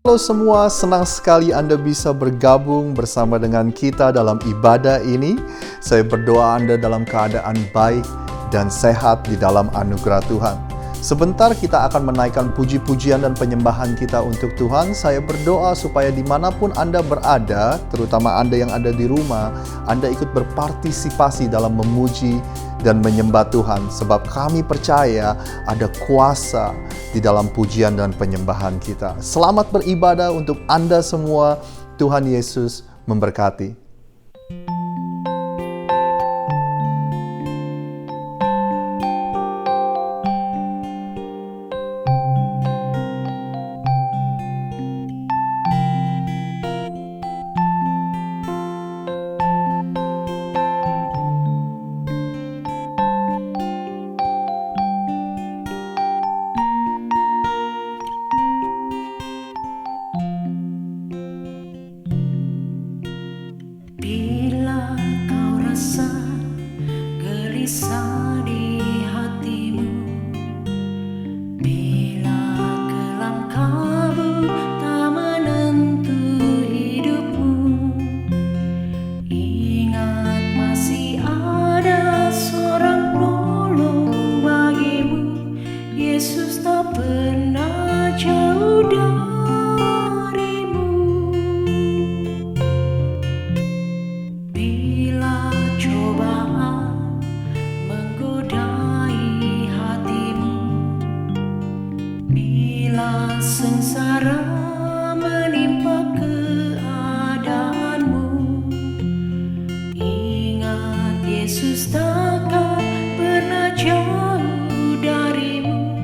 Halo semua, senang sekali Anda bisa bergabung bersama dengan kita dalam ibadah ini. Saya berdoa Anda dalam keadaan baik dan sehat di dalam anugerah Tuhan. Sebentar kita akan menaikkan puji-pujian dan penyembahan kita untuk Tuhan. Saya berdoa supaya dimanapun Anda berada, terutama Anda yang ada di rumah, Anda ikut berpartisipasi dalam memuji dan menyembah Tuhan. Sebab kami percaya ada kuasa di dalam pujian dan penyembahan kita. Selamat beribadah untuk Anda semua. Tuhan Yesus memberkati. Bila kau rasa gelisah di hatimu, bila kelam kabut tak menentu hidupmu, ingat masih ada seorang penolong bagimu. Yesus tak pernah jauh darimu. Bila cobaan menggodai hatimu, bila sengsara menimpa keadaanmu, ingat Yesus takkan pernah jauh darimu.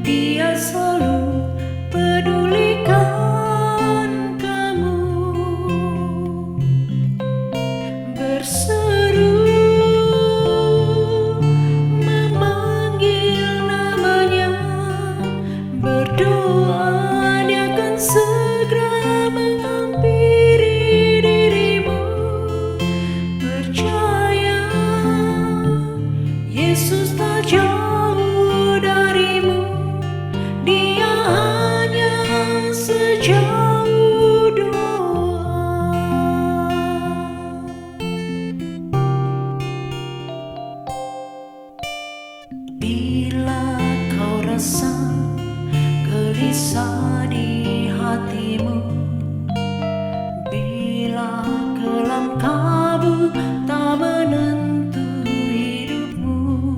Dia selalu pedulikan kamu. Berseru memanggil namanya, berdoa dia akan segera menghampiri dirimu. Percaya Yesus tak jauh darimu, dia hanya sejauh doa. Bila kau rasa gelisah di hatimu, bila kelam kabut tak menentu hidupmu,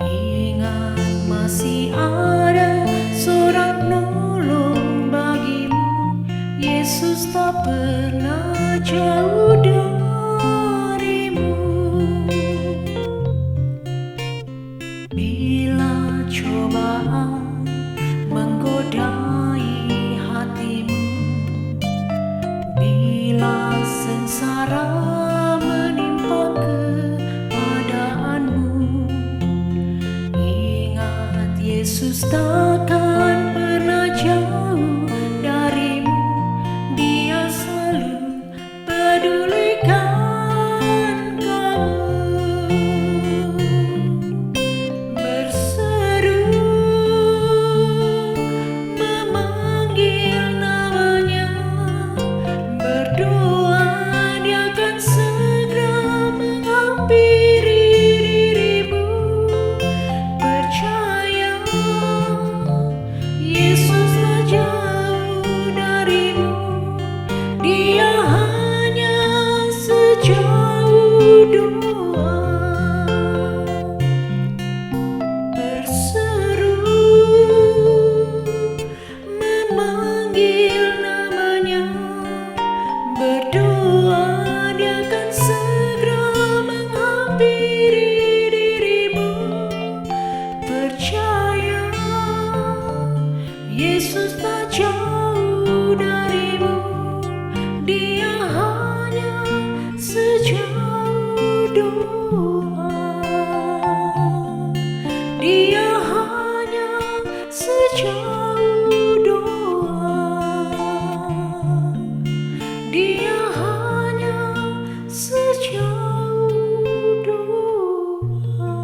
ingat masih ada seorang penolong bagimu. Yesus tak pernah jauh darimu. Bila cobaan menggodai hatimu, bila sengsara menimpa keadaanmu, ingat Yesus takkan pernah jauh darimu. Dia selalu pedulikan kamu. Berseru memanggil namanya, berdoa dia akan segera menghampiri dirimu. Percaya Yesus tak jauh darimu, dia hanya sejauh doa. Berseru memanggil namanya, berdoa dia akan segera menghampiri dirimu. Percaya Yesus tak jauh darimu, dia hanya sejauh doa. Dia hanya sejauh doa. Dia hanya sejauh doa.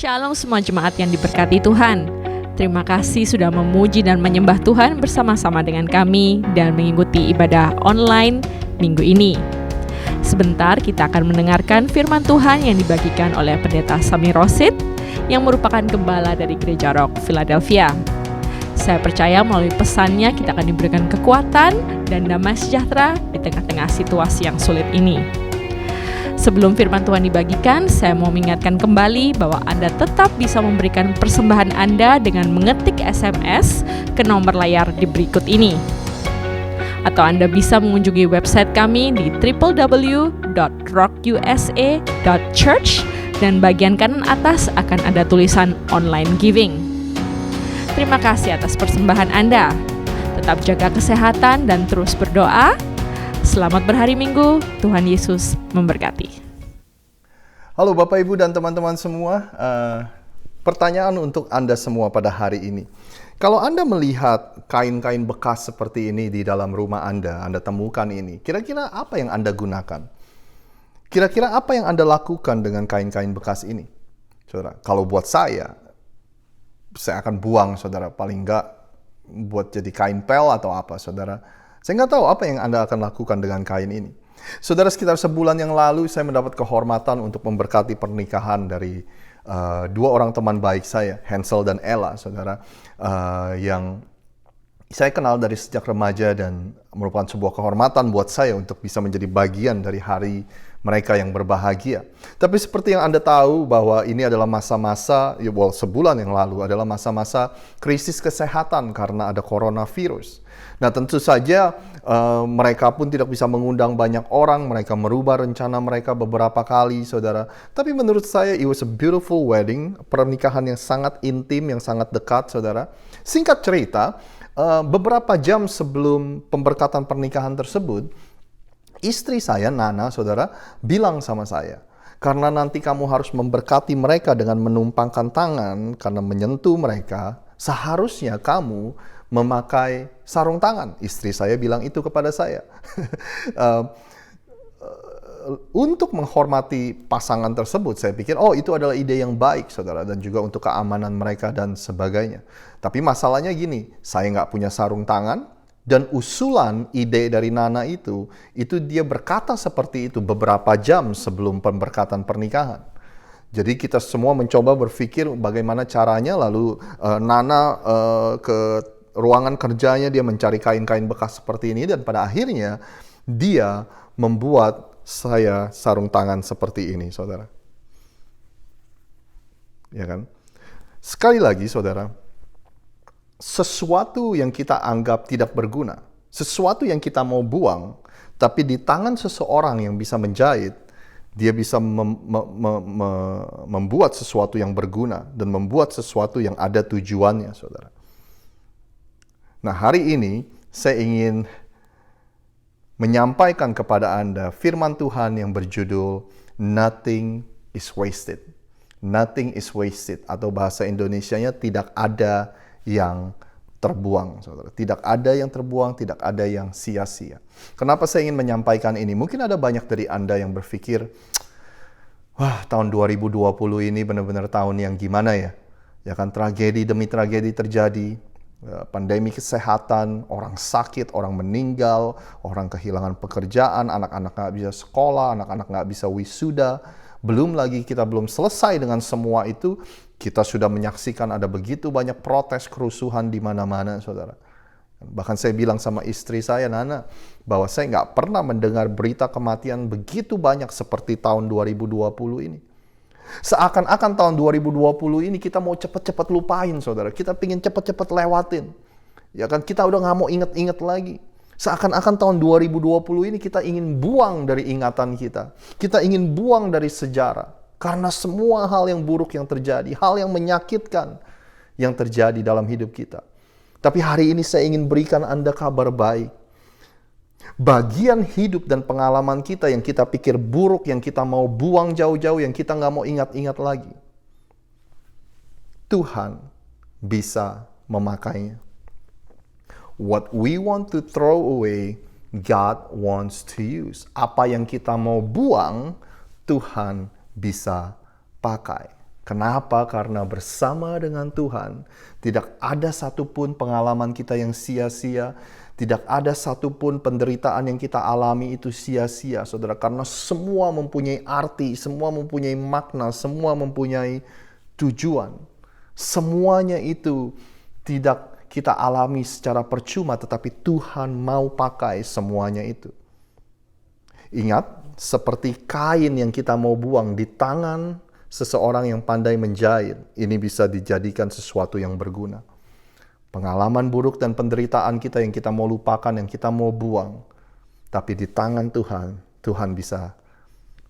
Shalom semua jemaat yang diberkati Tuhan. Terima kasih sudah memuji dan menyembah Tuhan bersama-sama dengan kami dan mengikuti ibadah online minggu ini. Sebentar kita akan mendengarkan firman Tuhan yang dibagikan oleh Pendeta Sami Rosid yang merupakan gembala dari Gereja Rock Philadelphia. Saya percaya melalui pesannya kita akan diberikan kekuatan dan damai sejahtera di tengah-tengah situasi yang sulit ini. Sebelum firman Tuhan dibagikan, saya mau mengingatkan kembali bahwa Anda tetap bisa memberikan persembahan Anda dengan mengetik SMS ke nomor layar di berikut ini. Atau Anda bisa mengunjungi website kami di www.rockusa.church dan bagian kanan atas akan ada tulisan online giving. Terima kasih atas persembahan Anda. Tetap jaga kesehatan dan terus berdoa. Selamat berhari Minggu, Tuhan Yesus memberkati. Halo Bapak Ibu dan teman-teman semua, pertanyaan untuk Anda semua pada hari ini. Kalau Anda melihat kain-kain bekas seperti ini di dalam rumah Anda temukan ini, kira-kira apa yang Anda gunakan? Kira-kira apa yang Anda lakukan dengan kain-kain bekas ini? Saudara, kalau buat saya akan buang, saudara, paling enggak buat jadi kain pel atau apa, saudara. Saya nggak tahu apa yang Anda akan lakukan dengan kain ini. Saudara, sekitar sebulan yang lalu saya mendapat kehormatan untuk memberkati pernikahan dari dua orang teman baik saya, Hansel dan Ella, saudara, yang saya kenal dari sejak remaja dan merupakan sebuah kehormatan buat saya untuk bisa menjadi bagian dari hari mereka yang berbahagia. Tapi seperti yang Anda tahu bahwa ini adalah masa-masa, sebulan yang lalu adalah masa-masa krisis kesehatan karena ada coronavirus. Nah, tentu saja mereka pun tidak bisa mengundang banyak orang, mereka merubah rencana mereka beberapa kali, saudara. Tapi menurut saya, it was a beautiful wedding, pernikahan yang sangat intim, yang sangat dekat, saudara. Singkat cerita, beberapa jam sebelum pemberkatan pernikahan tersebut, istri saya, Nana, saudara, bilang sama saya, karena nanti kamu harus memberkati mereka dengan menumpangkan tangan, karena menyentuh mereka, seharusnya kamu memakai sarung tangan. Istri saya bilang itu kepada saya. Untuk menghormati pasangan tersebut, saya pikir, itu adalah ide yang baik, saudara, dan juga untuk keamanan mereka dan sebagainya. Tapi masalahnya gini, saya nggak punya sarung tangan, dan usulan ide dari Nana itu dia berkata seperti itu beberapa jam sebelum pemberkatan pernikahan. Jadi kita semua mencoba berpikir bagaimana caranya, lalu Nana ke ruangan kerjanya, dia mencari kain-kain bekas seperti ini, dan pada akhirnya dia membuat saya sarung tangan seperti ini, saudara. Ya kan? Sekali lagi, saudara, sesuatu yang kita anggap tidak berguna, sesuatu yang kita mau buang, tapi di tangan seseorang yang bisa menjahit, dia bisa membuat sesuatu yang berguna dan membuat sesuatu yang ada tujuannya, saudara. Nah, hari ini saya ingin menyampaikan kepada Anda firman Tuhan yang berjudul Nothing is wasted. Nothing is wasted, atau bahasa Indonesianya tidak ada yang terbuang, saudara. Tidak ada yang terbuang, tidak ada yang sia-sia. Kenapa saya ingin menyampaikan ini? Mungkin ada banyak dari Anda yang berpikir, wah, tahun 2020 ini benar-benar tahun yang gimana ya? Ya kan, tragedi demi tragedi terjadi. Pandemi kesehatan, orang sakit, orang meninggal, orang kehilangan pekerjaan, anak-anak nggak bisa sekolah, anak-anak nggak bisa wisuda. Belum lagi kita belum selesai dengan semua itu, kita sudah menyaksikan ada begitu banyak protes, kerusuhan di mana-mana, saudara. Bahkan saya bilang sama istri saya, Nana, bahwa saya nggak pernah mendengar berita kematian begitu banyak seperti tahun 2020 ini. Seakan-akan tahun 2020 ini kita mau cepet-cepet lupain, saudara. Kita pingin cepet-cepet lewatin. Ya kan, kita udah nggak mau inget-inget lagi. Seakan-akan tahun 2020 ini kita ingin buang dari ingatan kita. Kita ingin buang dari sejarah. Karena semua hal yang buruk yang terjadi, hal yang menyakitkan yang terjadi dalam hidup kita. Tapi hari ini saya ingin berikan Anda kabar baik. Bagian hidup dan pengalaman kita yang kita pikir buruk, yang kita mau buang jauh-jauh, yang kita nggak mau ingat-ingat lagi, Tuhan bisa memakainya. What we want to throw away, God wants to use. Apa yang kita mau buang, Tuhan bisa pakai. Kenapa? Karena bersama dengan Tuhan, tidak ada satupun pengalaman kita yang sia-sia, tidak ada satupun penderitaan yang kita alami itu sia-sia, saudara. Karena semua mempunyai arti, semua mempunyai makna, semua mempunyai tujuan. Semuanya itu tidak kita alami secara percuma, tetapi Tuhan mau pakai semuanya itu. Ingat, seperti kain yang kita mau buang di tangan seseorang yang pandai menjahit, ini bisa dijadikan sesuatu yang berguna. Pengalaman buruk dan penderitaan kita yang kita mau lupakan, yang kita mau buang, tapi di tangan Tuhan, Tuhan bisa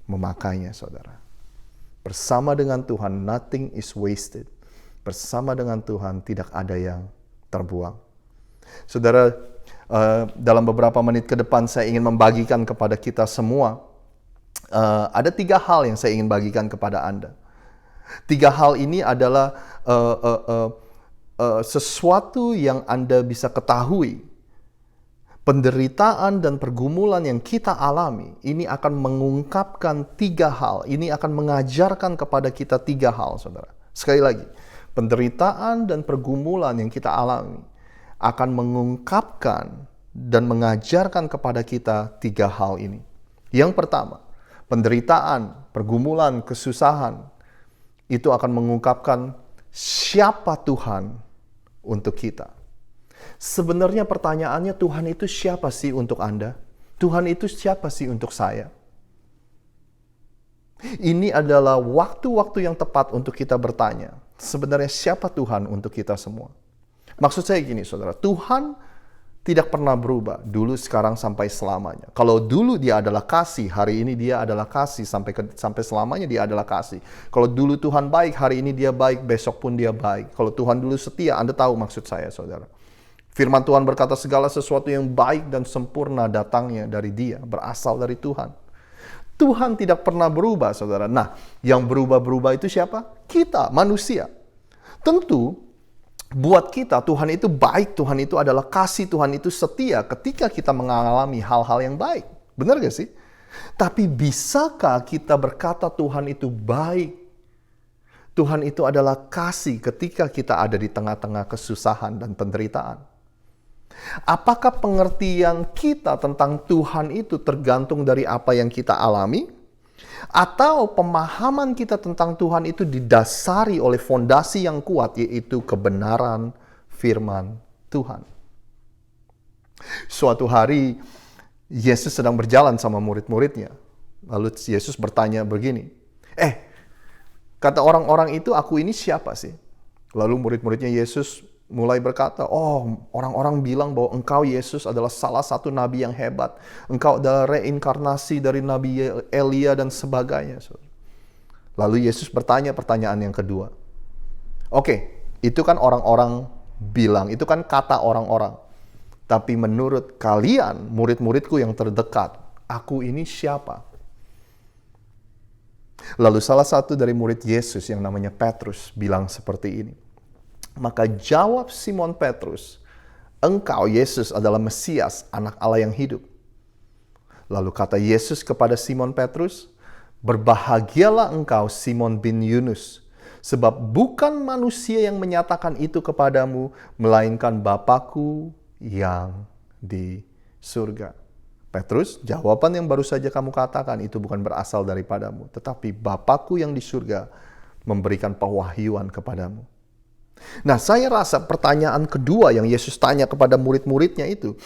memakainya, saudara. Bersama dengan Tuhan, nothing is wasted. Bersama dengan Tuhan, tidak ada yang terbuang. Saudara, dalam beberapa menit ke depan saya ingin membagikan kepada kita semua, ada 3 hal yang saya ingin bagikan kepada Anda. 3 hal ini adalah sesuatu yang Anda bisa ketahui. Penderitaan dan pergumulan yang kita alami, ini akan mengungkapkan 3 hal. Ini akan mengajarkan kepada kita 3 hal, saudara. Sekali lagi, penderitaan dan pergumulan yang kita alami akan mengungkapkan dan mengajarkan kepada kita 3 hal ini. Yang pertama, penderitaan, pergumulan, kesusahan, itu akan mengungkapkan siapa Tuhan untuk kita. Sebenarnya pertanyaannya, Tuhan itu siapa sih untuk Anda? Tuhan itu siapa sih untuk saya? Ini adalah waktu-waktu yang tepat untuk kita bertanya, sebenarnya siapa Tuhan untuk kita semua? Maksud saya gini, saudara, Tuhan tidak pernah berubah, dulu, sekarang, sampai selamanya. Kalau dulu dia adalah kasih, hari ini dia adalah kasih, sampai selamanya dia adalah kasih. Kalau dulu Tuhan baik, hari ini dia baik, besok pun dia baik. Kalau Tuhan dulu setia, Anda tahu maksud saya, saudara. Firman Tuhan berkata segala sesuatu yang baik dan sempurna datangnya dari Dia, berasal dari Tuhan. Tuhan tidak pernah berubah, saudara. Nah, yang berubah-berubah itu siapa? Kita, manusia. Tentu, buat kita, Tuhan itu baik, Tuhan itu adalah kasih, Tuhan itu setia ketika kita mengalami hal-hal yang baik. Benar gak sih? Tapi bisakah kita berkata Tuhan itu baik? Tuhan itu adalah kasih ketika kita ada di tengah-tengah kesusahan dan penderitaan. Apakah pengertian kita tentang Tuhan itu tergantung dari apa yang kita alami? Atau pemahaman kita tentang Tuhan itu didasari oleh fondasi yang kuat, yaitu kebenaran firman Tuhan. Suatu hari, Yesus sedang berjalan sama murid-muridnya. Lalu Yesus bertanya begini, kata orang-orang itu, aku ini siapa sih? Lalu murid-muridnya Yesus mulai berkata, orang-orang bilang bahwa engkau Yesus adalah salah satu nabi yang hebat. Engkau adalah reinkarnasi dari Nabi Elia dan sebagainya. Lalu Yesus bertanya pertanyaan yang kedua. Itu kan orang-orang bilang, itu kan kata orang-orang. Tapi menurut kalian, murid-muridku yang terdekat, aku ini siapa? Lalu salah satu dari murid Yesus yang namanya Petrus bilang seperti ini. Maka jawab Simon Petrus, engkau Yesus adalah Mesias, anak Allah yang hidup. Lalu kata Yesus kepada Simon Petrus, berbahagialah engkau Simon bin Yunus, sebab bukan manusia yang menyatakan itu kepadamu, melainkan Bapa-Ku yang di surga. Petrus, jawaban yang baru saja kamu katakan itu bukan berasal daripadamu, tetapi Bapa-Ku yang di surga memberikan pewahyuan kepadamu. Nah, saya rasa pertanyaan kedua yang Yesus tanya kepada murid-muridnya itu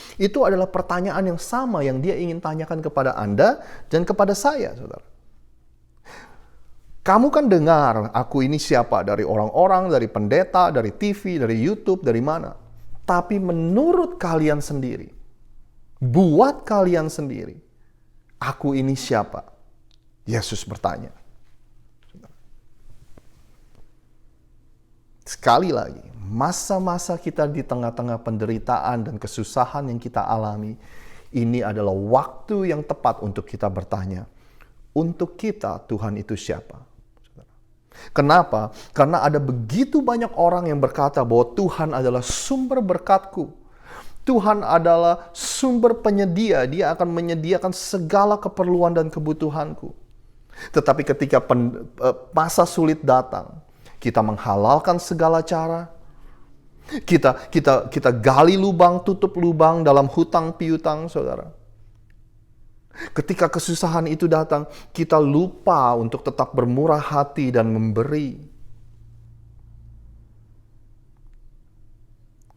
adalah pertanyaan yang sama yang dia ingin tanyakan kepada Anda dan kepada saya, saudara. Kamu kan dengar, aku ini siapa? Dari orang-orang, dari pendeta, dari TV, dari YouTube, dari mana? Tapi menurut kalian sendiri, buat kalian sendiri, aku ini siapa? Yesus bertanya. Sekali lagi, masa-masa kita di tengah-tengah penderitaan dan kesusahan yang kita alami, ini adalah waktu yang tepat untuk kita bertanya, untuk kita Tuhan itu siapa? Kenapa? Karena ada begitu banyak orang yang berkata bahwa Tuhan adalah sumber berkat-Ku. Tuhan adalah sumber penyedia, Dia akan menyediakan segala keperluan dan kebutuhanku. Tetapi ketika masa sulit datang, kita menghalalkan segala cara. Kita gali lubang, tutup lubang dalam hutang piutang, saudara. Ketika kesusahan itu datang, kita lupa untuk tetap bermurah hati dan memberi.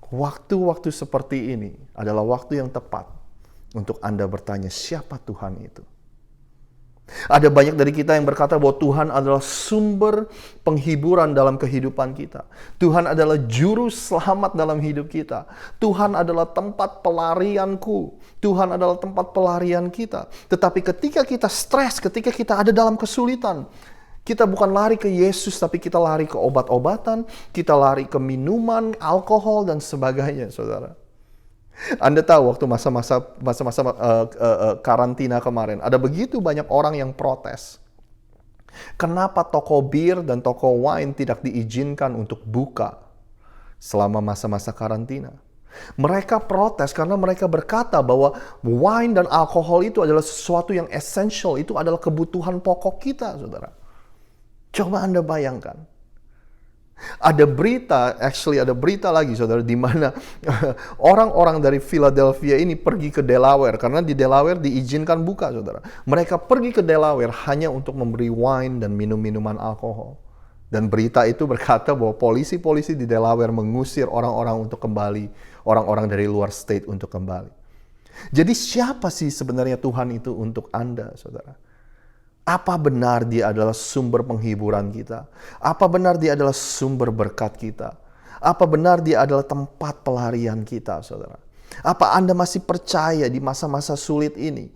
Waktu-waktu seperti ini adalah waktu yang tepat untuk Anda bertanya, siapa Tuhan itu? Ada banyak dari kita yang berkata bahwa Tuhan adalah sumber penghiburan dalam kehidupan kita. Tuhan adalah juru selamat dalam hidup kita. Tuhan adalah tempat pelarianku. Tuhan adalah tempat pelarian kita. Tetapi ketika kita stres, ketika kita ada dalam kesulitan, kita bukan lari ke Yesus, tapi kita lari ke obat-obatan, kita lari ke minuman, alkohol, dan sebagainya, saudara. Anda tahu waktu masa-masa karantina kemarin, ada begitu banyak orang yang protes. Kenapa toko bir dan toko wine tidak diizinkan untuk buka selama masa-masa karantina? Mereka protes karena mereka berkata bahwa wine dan alkohol itu adalah sesuatu yang essential, itu adalah kebutuhan pokok kita, saudara. Coba Anda bayangkan. Ada berita lagi, saudara, di mana orang-orang dari Philadelphia ini pergi ke Delaware karena di Delaware diizinkan buka, saudara. Mereka pergi ke Delaware hanya untuk memberi wine dan minum-minuman alkohol. Dan berita itu berkata bahwa polisi-polisi di Delaware mengusir orang-orang untuk kembali, orang-orang dari luar state untuk kembali. Jadi siapa sih sebenarnya Tuhan itu untuk Anda, saudara? Apa benar Dia adalah sumber penghiburan kita? Apa benar Dia adalah sumber berkat kita? Apa benar Dia adalah tempat pelarian kita, saudara? Apa Anda masih percaya di masa-masa sulit ini?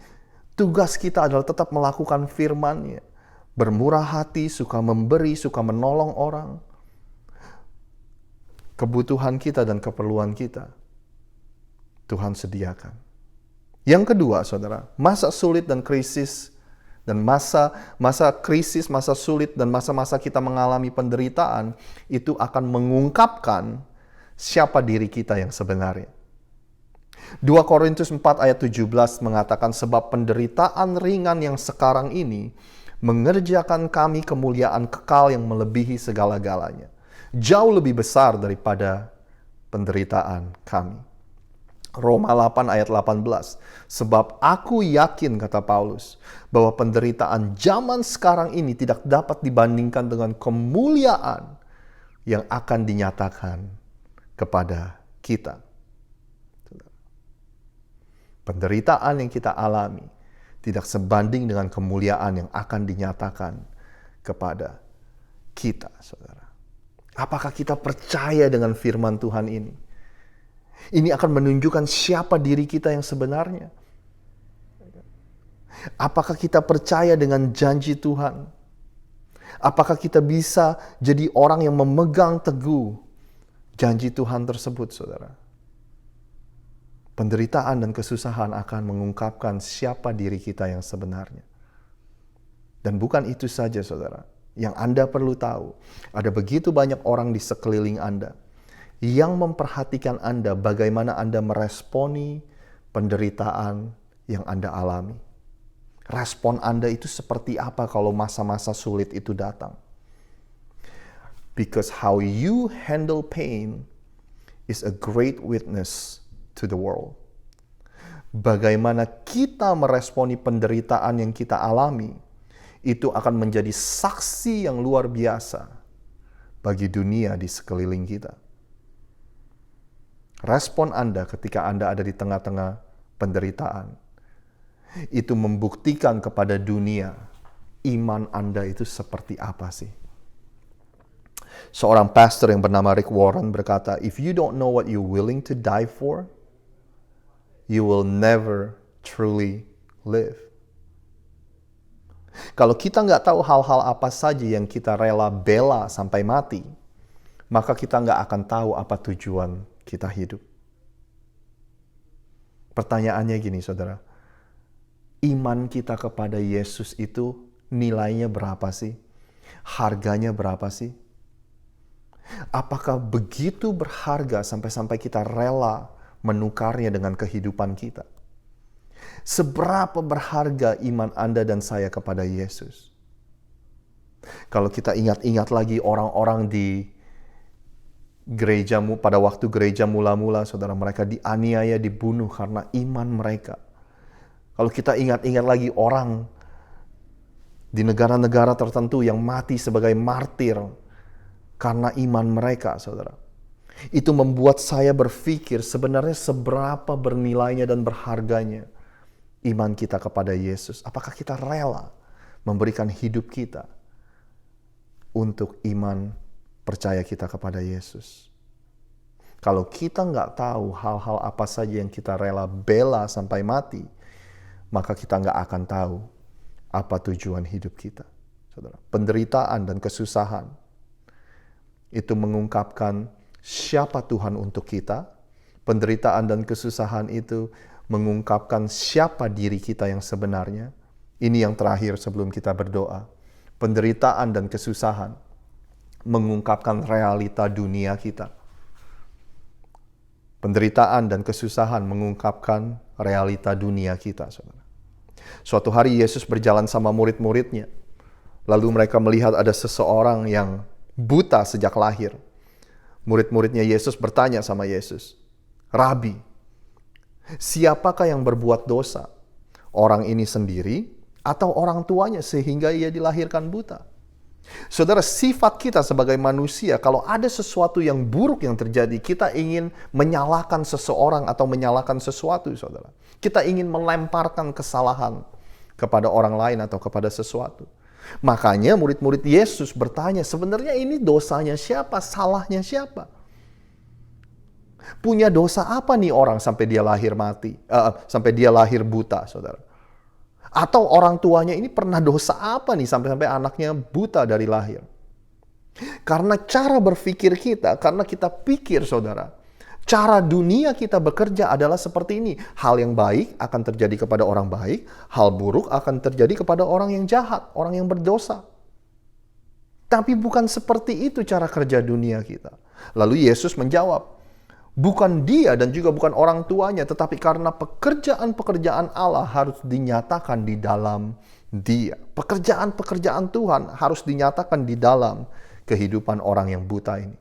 Tugas kita adalah tetap melakukan firman-Nya. Bermurah hati, suka memberi, suka menolong orang. Kebutuhan kita dan keperluan kita, Tuhan sediakan. Yang kedua, saudara, masa sulit dan krisis, dan masa krisis, masa sulit, dan masa-masa kita mengalami penderitaan, itu akan mengungkapkan siapa diri kita yang sebenarnya. 2 Korintus 4 ayat 17 mengatakan, sebab penderitaan ringan yang sekarang ini mengerjakan kami kemuliaan kekal yang melebihi segala-galanya. Jauh lebih besar daripada penderitaan kami. Roma 8 ayat 18. Sebab aku yakin, kata Paulus, bahwa penderitaan zaman sekarang ini tidak dapat dibandingkan dengan kemuliaan yang akan dinyatakan kepada kita. Penderitaan yang kita alami tidak sebanding dengan kemuliaan yang akan dinyatakan kepada kita, saudara. Apakah kita percaya dengan firman Tuhan ini? Ini akan menunjukkan siapa diri kita yang sebenarnya. Apakah kita percaya dengan janji Tuhan? Apakah kita bisa jadi orang yang memegang teguh janji Tuhan tersebut, saudara? Penderitaan dan kesusahan akan mengungkapkan siapa diri kita yang sebenarnya. Dan bukan itu saja, saudara. Yang Anda perlu tahu, ada begitu banyak orang di sekeliling Anda yang memperhatikan Anda bagaimana Anda meresponi penderitaan yang Anda alami. Respon Anda itu seperti apa kalau masa-masa sulit itu datang? Because how you handle pain is a great witness to the world. Bagaimana kita meresponi penderitaan yang kita alami, itu akan menjadi saksi yang luar biasa bagi dunia di sekeliling kita. Respon Anda ketika Anda ada di tengah-tengah penderitaan, itu membuktikan kepada dunia iman Anda itu seperti apa sih. Seorang pastor yang bernama Rick Warren berkata, if you don't know what you're willing to die for, you will never truly live. Kalau kita nggak tahu hal-hal apa saja yang kita rela bela sampai mati, maka kita nggak akan tahu apa tujuan kita hidup. Pertanyaannya gini, saudara. Iman kita kepada Yesus itu nilainya berapa sih? Harganya berapa sih? Apakah begitu berharga sampai-sampai kita rela menukarnya dengan kehidupan kita? Seberapa berharga iman Anda dan saya kepada Yesus? Kalau kita ingat-ingat lagi orang-orang di gerejamu pada waktu gereja mula-mula, saudara, mereka dianiaya, dibunuh karena iman mereka. Kalau kita ingat-ingat lagi orang di negara-negara tertentu yang mati sebagai martir karena iman mereka, saudara. Itu membuat saya berpikir sebenarnya seberapa bernilainya dan berharganya iman kita kepada Yesus. Apakah kita rela memberikan hidup kita untuk iman percaya kita kepada Yesus? Kalau kita nggak tahu hal-hal apa saja yang kita rela bela sampai mati, maka kita nggak akan tahu apa tujuan hidup kita. Saudara, penderitaan dan kesusahan itu mengungkapkan siapa Tuhan untuk kita. Penderitaan dan kesusahan itu mengungkapkan siapa diri kita yang sebenarnya. Ini yang terakhir sebelum kita berdoa. Penderitaan dan kesusahan mengungkapkan realita dunia kita. Penderitaan dan kesusahan mengungkapkan realita dunia kita, saudara. Suatu hari Yesus berjalan sama murid-muridnya. Lalu mereka melihat ada seseorang yang buta sejak lahir. Murid-muridnya Yesus bertanya sama Yesus, "Rabi, siapakah yang berbuat dosa? Orang ini sendiri atau orang tuanya sehingga ia dilahirkan buta?" Saudara, sifat kita sebagai manusia, kalau ada sesuatu yang buruk yang terjadi, kita ingin menyalahkan seseorang atau menyalahkan sesuatu, saudara. Kita ingin melemparkan kesalahan kepada orang lain atau kepada sesuatu. Makanya murid-murid Yesus bertanya, sebenarnya ini dosanya siapa? Salahnya siapa? Punya dosa apa nih orang sampai dia lahir sampai dia lahir buta, saudara? Atau orang tuanya ini pernah dosa apa nih sampai anaknya buta dari lahir? Karena cara berpikir kita, karena kita pikir, saudara, cara dunia kita bekerja adalah seperti ini. Hal yang baik akan terjadi kepada orang baik, hal buruk akan terjadi kepada orang yang jahat, orang yang berdosa. Tapi bukan seperti itu cara kerja dunia kita. Lalu Yesus menjawab, bukan dia dan juga bukan orang tuanya, tetapi karena pekerjaan-pekerjaan Allah harus dinyatakan di dalam dia. Pekerjaan-pekerjaan Tuhan harus dinyatakan di dalam kehidupan orang yang buta ini.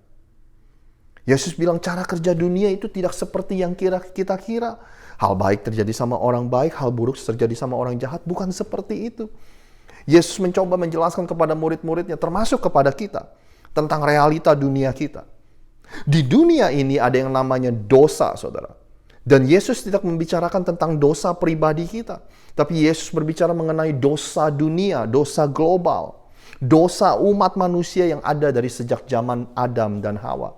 Yesus bilang cara kerja dunia itu tidak seperti yang kita kira. Hal baik terjadi sama orang baik, hal buruk terjadi sama orang jahat. Bukan seperti itu. Yesus mencoba menjelaskan kepada murid-muridnya, termasuk kepada kita, tentang realita dunia kita. Di dunia ini ada yang namanya dosa, saudara. Dan Yesus tidak membicarakan tentang dosa pribadi kita. Tapi Yesus berbicara mengenai dosa dunia, dosa global. Dosa umat manusia yang ada dari sejak zaman Adam dan Hawa.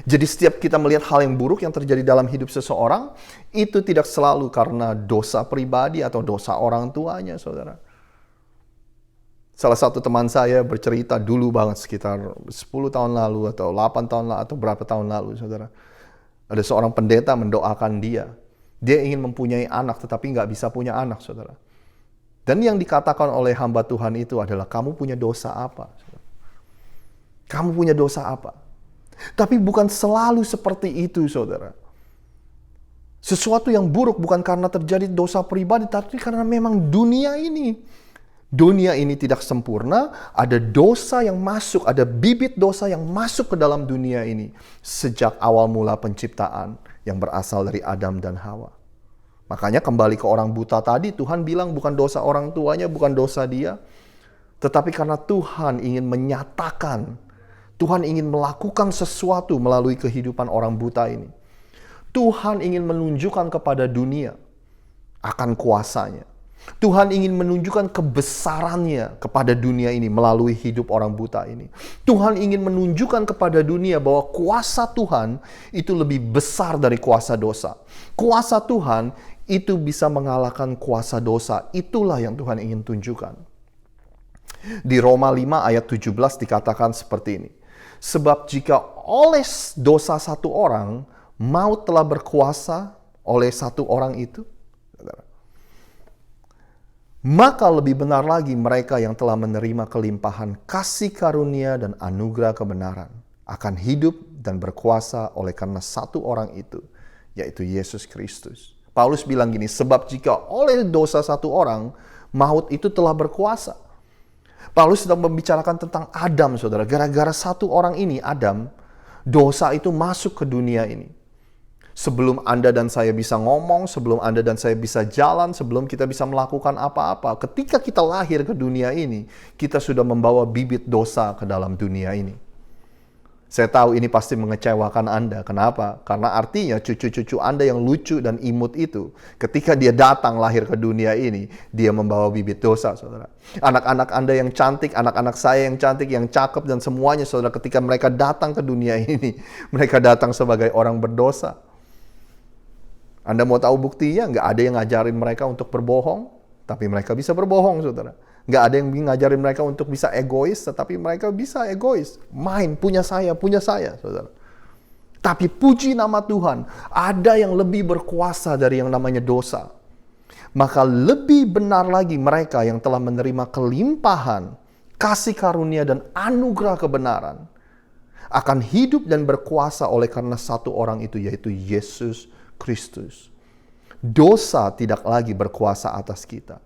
Jadi setiap kita melihat hal yang buruk yang terjadi dalam hidup seseorang, itu tidak selalu karena dosa pribadi atau dosa orang tuanya, saudara. Salah satu teman saya bercerita dulu banget, sekitar 10 tahun lalu atau 8 tahun lalu atau berapa tahun lalu, saudara. Ada seorang pendeta mendoakan dia. Dia ingin mempunyai anak tetapi nggak bisa punya anak, saudara. Dan yang dikatakan oleh hamba Tuhan itu adalah, kamu punya dosa apa? Kamu punya dosa apa? Tapi bukan selalu seperti itu, saudara. Sesuatu yang buruk bukan karena terjadi dosa pribadi, tapi karena memang dunia ini tidak sempurna, ada dosa yang masuk, ada bibit dosa yang masuk ke dalam dunia ini sejak awal mula penciptaan yang berasal dari Adam dan Hawa. Makanya kembali ke orang buta tadi, Tuhan bilang bukan dosa orang tuanya, bukan dosa dia, tetapi karena Tuhan ingin menyatakan, Tuhan ingin melakukan sesuatu melalui kehidupan orang buta ini. Tuhan ingin menunjukkan kepada dunia akan kuasanya. Tuhan ingin menunjukkan kebesarannya kepada dunia ini melalui hidup orang buta ini. Tuhan ingin menunjukkan kepada dunia bahwa kuasa Tuhan itu lebih besar dari kuasa dosa. Kuasa Tuhan itu bisa mengalahkan kuasa dosa. Itulah yang Tuhan ingin tunjukkan. Di Roma 5 ayat 17 dikatakan seperti ini. Sebab jika oleh dosa satu orang, maut telah berkuasa oleh satu orang itu, maka lebih benar lagi mereka yang telah menerima kelimpahan kasih karunia dan anugerah kebenaran akan hidup dan berkuasa oleh karena satu orang itu, yaitu Yesus Kristus. Paulus bilang gini, sebab jika oleh dosa satu orang, maut itu telah berkuasa. Paulus sedang membicarakan tentang Adam, saudara. Gara-gara satu orang ini, Adam, dosa itu masuk ke dunia ini. Sebelum Anda dan saya bisa ngomong, sebelum Anda dan saya bisa jalan, sebelum kita bisa melakukan apa-apa, ketika kita lahir ke dunia ini, kita sudah membawa bibit dosa ke dalam dunia ini. Saya tahu ini pasti mengecewakan Anda. Kenapa? Karena artinya cucu-cucu Anda yang lucu dan imut itu, ketika dia datang lahir ke dunia ini, dia membawa bibit dosa, saudara. Anak-anak Anda yang cantik, anak-anak saya yang cantik, yang cakep, dan semuanya, saudara, ketika mereka datang ke dunia ini, mereka datang sebagai orang berdosa. Anda mau tahu buktinya? Nggak ada yang ngajarin mereka untuk berbohong, tapi mereka bisa berbohong, saudara. Nggak ada yang ngajarin mereka untuk bisa egois, tetapi mereka bisa egois. Main, punya saya, saudara. Tapi puji nama Tuhan, ada yang lebih berkuasa dari yang namanya dosa. Maka lebih benar lagi mereka yang telah menerima kelimpahan, kasih karunia dan anugerah kebenaran, akan hidup dan berkuasa oleh karena satu orang itu, yaitu Yesus Kristus. Dosa tidak lagi berkuasa atas kita.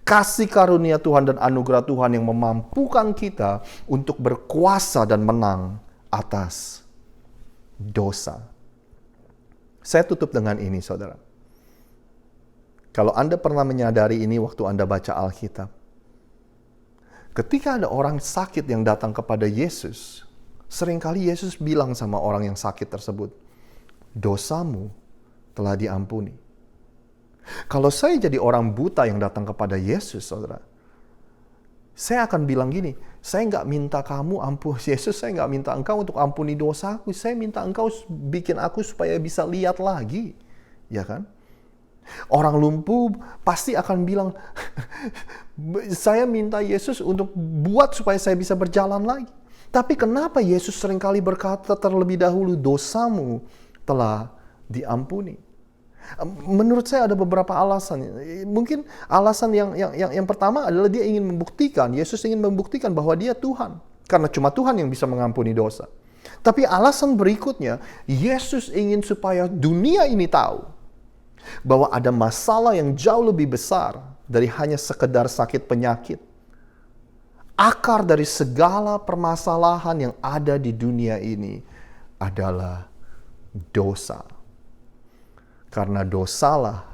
Kasih karunia Tuhan dan anugerah Tuhan yang memampukan kita untuk berkuasa dan menang atas dosa. Saya tutup dengan ini, saudara. Kalau Anda pernah menyadari ini waktu Anda baca Alkitab, ketika ada orang sakit yang datang kepada Yesus, seringkali Yesus bilang sama orang yang sakit tersebut, "Dosamu telah diampuni." Kalau saya jadi orang buta yang datang kepada Yesus, saudara, saya akan bilang gini, saya nggak minta kamu ampun, Yesus, saya nggak minta engkau untuk ampuni dosaku, saya minta engkau bikin aku supaya bisa lihat lagi, ya kan? Orang lumpuh pasti akan bilang, saya minta Yesus untuk buat supaya saya bisa berjalan lagi. Tapi kenapa Yesus seringkali berkata terlebih dahulu, dosamu telah diampuni? Menurut saya ada beberapa alasan. Mungkin alasan yang pertama adalah dia ingin membuktikan, Yesus ingin membuktikan bahwa dia Tuhan. Karena cuma Tuhan yang bisa mengampuni dosa. Tapi alasan berikutnya, Yesus ingin supaya dunia ini tahu bahwa ada masalah yang jauh lebih besar dari hanya sekedar sakit penyakit. Akar dari segala permasalahan yang ada di dunia ini adalah dosa. Karena dosalah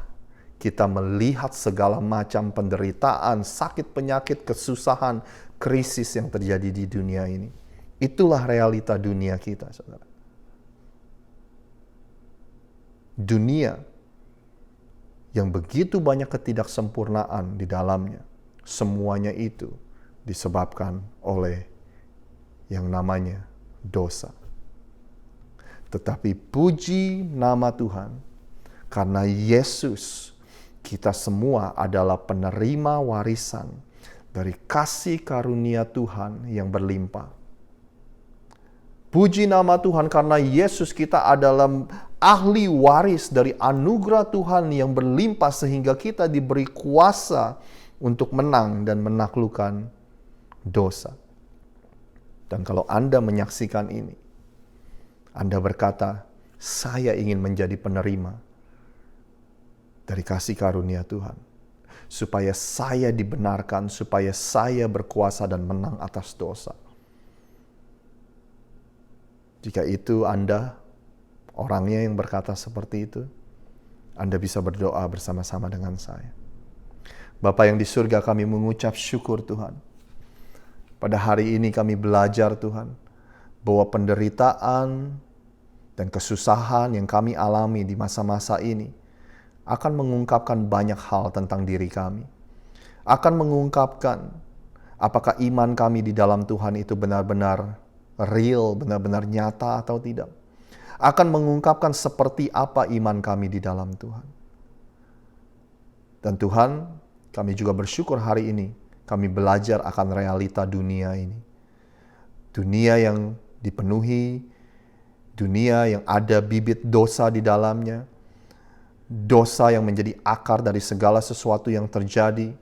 kita melihat segala macam penderitaan, sakit penyakit, kesusahan, krisis yang terjadi di dunia ini. Itulah realita dunia kita, saudara. Dunia yang begitu banyak ketidaksempurnaan di dalamnya, semuanya itu disebabkan oleh yang namanya dosa. Tetapi puji nama Tuhan, karena Yesus, kita semua adalah penerima warisan dari kasih karunia Tuhan yang berlimpah. Puji nama Tuhan karena Yesus kita adalah ahli waris dari anugerah Tuhan yang berlimpah sehingga kita diberi kuasa untuk menang dan menaklukkan dosa. Dan kalau Anda menyaksikan ini, Anda berkata, saya ingin menjadi penerima dari kasih karunia Tuhan, supaya saya dibenarkan, supaya saya berkuasa dan menang atas dosa. Jika itu Anda, orangnya yang berkata seperti itu, Anda bisa berdoa bersama-sama dengan saya. Bapa yang di surga, kami mengucap syukur Tuhan. Pada hari ini kami belajar Tuhan, bahwa penderitaan dan kesusahan yang kami alami di masa-masa ini akan mengungkapkan banyak hal tentang diri kami. Akan mengungkapkan apakah iman kami di dalam Tuhan itu benar-benar real, benar-benar nyata atau tidak. Akan mengungkapkan seperti apa iman kami di dalam Tuhan. Dan Tuhan, kami juga bersyukur hari ini kami belajar akan realita dunia ini. Dunia yang dipenuhi, dunia yang ada bibit dosa di dalamnya, dosa yang menjadi akar dari segala sesuatu yang terjadi,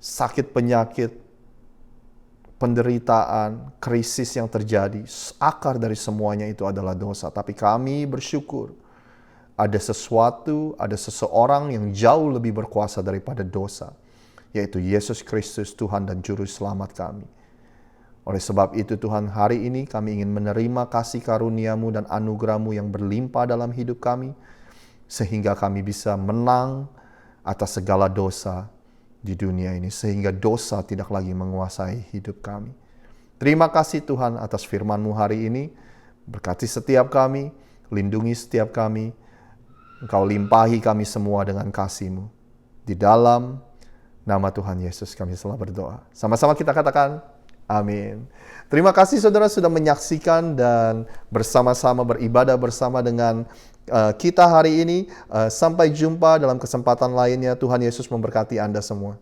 sakit penyakit, penderitaan, krisis yang terjadi, akar dari semuanya itu adalah dosa. Tapi kami bersyukur ada sesuatu, ada seseorang yang jauh lebih berkuasa daripada dosa, yaitu Yesus Kristus Tuhan dan Juru Selamat kami. Oleh sebab itu Tuhan, hari ini kami ingin menerima kasih karunia-Mu dan anugerah-Mu yang berlimpah dalam hidup kami, sehingga kami bisa menang atas segala dosa di dunia ini, sehingga dosa tidak lagi menguasai hidup kami. Terima kasih Tuhan atas firman-Mu hari ini. Berkati setiap kami, lindungi setiap kami. Engkau limpahi kami semua dengan kasih-Mu. Di dalam nama Tuhan Yesus kami telah berdoa. Sama-sama kita katakan, amin. Terima kasih saudara sudah menyaksikan dan bersama-sama beribadah bersama dengan kita hari ini. Sampai jumpa dalam kesempatan lainnya. Tuhan Yesus memberkati Anda semua.